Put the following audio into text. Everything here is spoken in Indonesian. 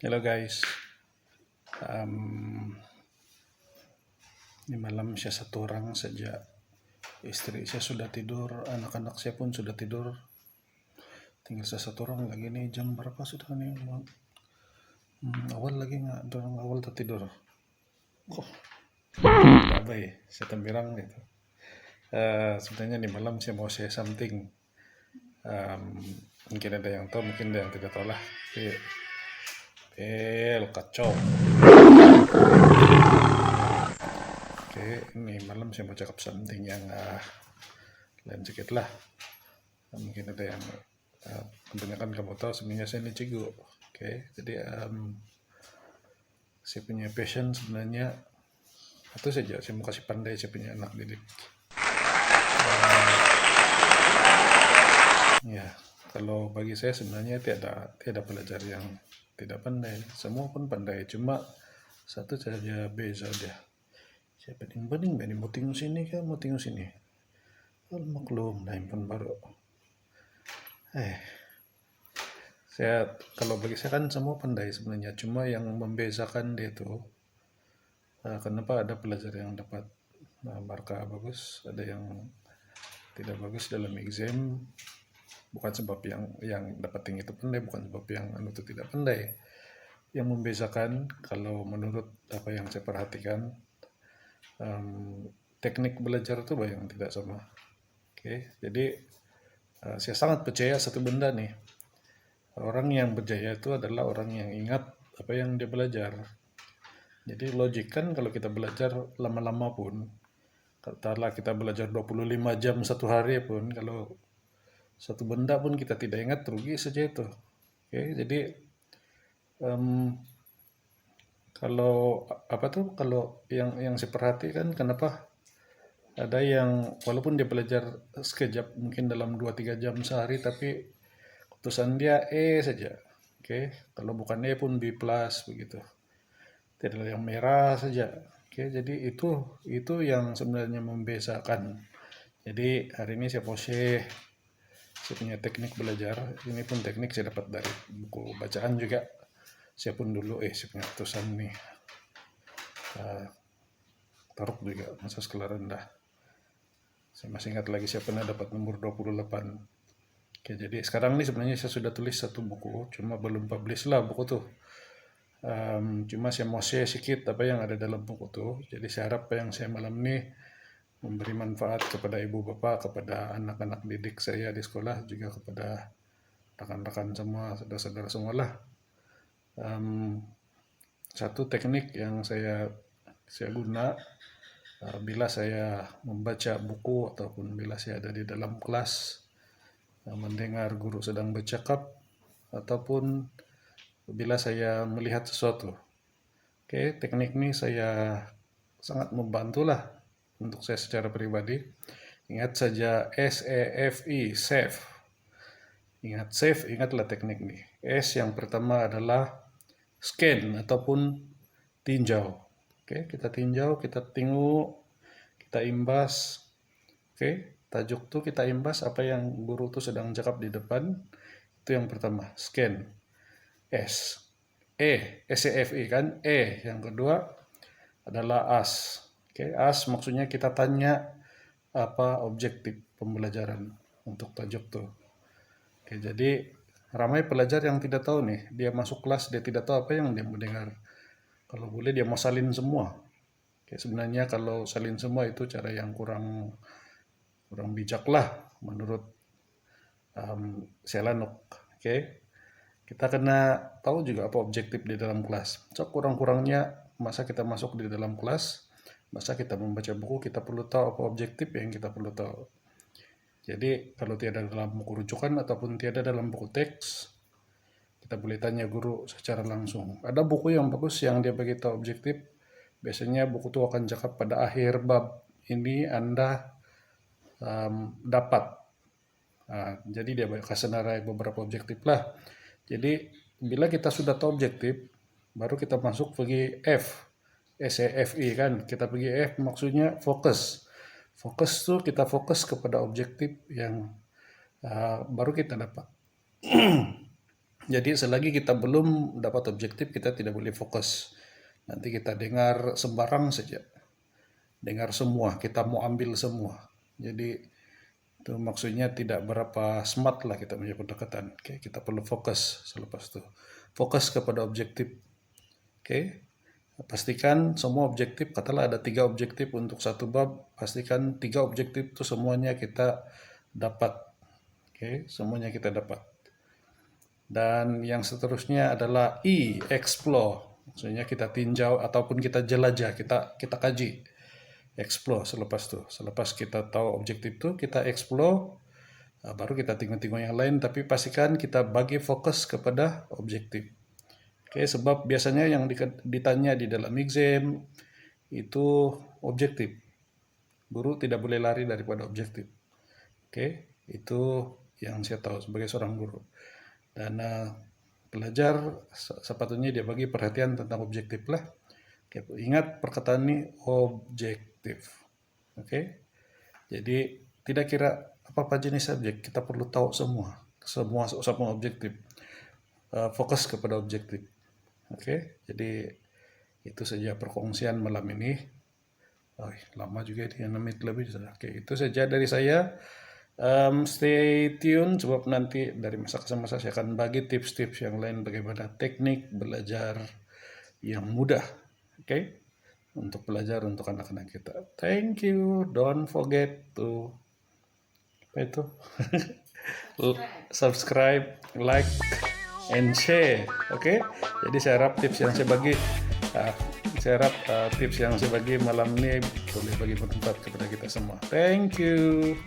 Halo guys, um, ini malam saya satu orang saja. Istri saya sudah tidur, anak-anak saya pun sudah tidur. Tinggal saya satu orang lagi nih. Jam berapa sudah nih? Awal lagi nggak? Dorong awal tertidur. Oh, apa ya? Saya tempirang gitu. Sebenarnya nih malam saya mau share something. Mungkin ada yang tahu, mungkin ada yang tidak tahu lah. Kacau. Oke, ini malam saya mau cakap something yang lain sedikit lah. Mungkin ada yang kebanyakan kamu tahu sebenarnya saya ini cigu. Oke, jadi saya punya passion sebenarnya itu saja, saya mau kasih pandai saya punya anak didik. Ya, kalau bagi saya sebenarnya tiada pelajar yang tidak pandai, semua pun pandai, cuma satu saja beza dia. Saya banding mau tengok sini kan, mau tengok sini. Kalau maklum, handphone baru. Kalau bagi saya kan semua pandai sebenarnya, cuma yang membezakan dia itu kenapa ada pelajar yang dapat markah bagus, ada yang tidak bagus dalam exam, bukan sebab yang dapat tinggi itu pandai, bukan sebab yang itu tidak pandai. Yang membezakan kalau menurut apa yang saya perhatikan, teknik belajar itu yang tidak sama. Oke, jadi saya sangat percaya satu benda nih. Orang yang berjaya itu adalah orang yang ingat apa yang dia belajar. Jadi logik kan kalau kita belajar lama-lama pun, katakanlah kita belajar 25 jam satu hari pun, kalau satu benda pun kita tidak ingat, rugi saja itu. Oke, jadi kalau yang saya perhatikan, kenapa ada yang walaupun dia belajar sekejap, mungkin dalam 2-3 jam sehari, tapi keputusan dia E saja. Oke, kalau bukan E pun B plus begitu. Tidak ada yang merah saja. Oke, jadi itu yang sebenarnya membedakan. Jadi hari ini saya share saya punya teknik belajar. Ini pun teknik saya dapat dari buku bacaan juga. Saya pun dulu saya punya keputusan nih. Taruk juga masa sekolah rendah. Saya masih ingat lagi saya pernah dapat nomor 28. Oke, jadi sekarang nih sebenarnya saya sudah tulis satu buku, cuma belum publish lah buku tuh. Cuma saya mau share sedikit apa yang ada dalam buku tuh. Jadi saya harap apa yang saya malam ini memberi manfaat kepada ibu bapak, kepada anak-anak didik saya di sekolah, juga kepada rekan-rekan semua, saudara-saudara semua lah. Satu teknik yang saya guna bila saya membaca buku ataupun bila saya ada di dalam kelas mendengar guru sedang bercakap ataupun bila saya melihat sesuatu. Oke, teknik ini saya sangat membantulah untuk saya secara pribadi. Ingat saja SAFE, save. Ingat save, ingatlah teknik ini. S yang pertama adalah scan ataupun tinjau. Oke, kita tinjau, kita tengok, kita imbas. Oke, tajuk tuh kita imbas apa yang guru tuh sedang cakap di depan. Itu yang pertama, scan. S. SAFE kan? Yang kedua adalah ask. Oke, ask maksudnya kita tanya apa objektif pembelajaran untuk tajuk tuh. Oke, jadi ramai pelajar yang tidak tahu nih, dia masuk kelas dia tidak tahu apa yang dia mendengar. Kalau boleh dia mau salin semua. Oke, sebenarnya kalau salin semua itu cara yang kurang bijak lah menurut Selanuk. Oke, kita kena tahu juga apa objektif di dalam kelas. So, kurang-kurangnya masa kita masuk di dalam kelas, masa kita membaca buku, kita perlu tahu apa objektif yang kita perlu tahu. Jadi kalau tiada dalam buku rujukan ataupun tiada dalam buku teks, kita boleh tanya guru secara langsung. Ada buku yang bagus yang dia bagi tahu objektif. Biasanya buku itu akan cakap pada akhir bab ini Anda dapat. Jadi dia kasih narai beberapa objektif lah. Jadi bila kita sudah tahu objektif, baru kita masuk pergi F, SAFE kan. Kita pergi F maksudnya fokus. Fokus tuh kita fokus kepada objektif yang baru kita dapat. Jadi selagi kita belum dapat objektif, kita tidak boleh fokus. Nanti kita dengar sembarang saja, dengar semua, kita mau ambil semua. Jadi itu maksudnya tidak berapa smart lah kita punya pendekatan. Oke, kita perlu fokus selepas itu. Fokus kepada objektif. Oke, pastikan semua objektif, katalah ada 3 objektif untuk satu bab, pastikan 3 objektif itu semuanya kita dapat. Oke, semuanya kita dapat. Dan yang seterusnya adalah explore. Maksudnya kita tinjau ataupun kita jelajah, kita kaji. Explore selepas itu. Selepas kita tahu objektif itu, kita explore, baru kita tengok-tengok yang lain, tapi pastikan kita bagi fokus kepada objektif. Oke, sebab biasanya yang ditanya di dalam exam itu objektif. Guru tidak boleh lari daripada objektif. Oke, itu yang saya tahu sebagai seorang guru. Dan pelajar sepatutnya dia bagi perhatian tentang objektif lah. Oke, ingat perkataan ini objektif. Oke, jadi tidak kira apa-apa jenis subjek, kita perlu tahu semua objektif. Fokus kepada objektif. Oke, jadi itu saja perkongsian malam ini. Oh, lama juga ini 6 menit lebih. Oke, itu saja dari saya. Stay tune sebab nanti dari masa ke masa saya akan bagi tips-tips yang lain bagaimana teknik belajar yang mudah, oke? Untuk belajar untuk anak-anak kita. Thank you. Don't forget to apa itu? Subscribe, like, and share, oke? Jadi saya harap tips yang saya bagi tips yang saya bagi malam ini boleh bagi bermanfaat kepada kita semua. Thank you.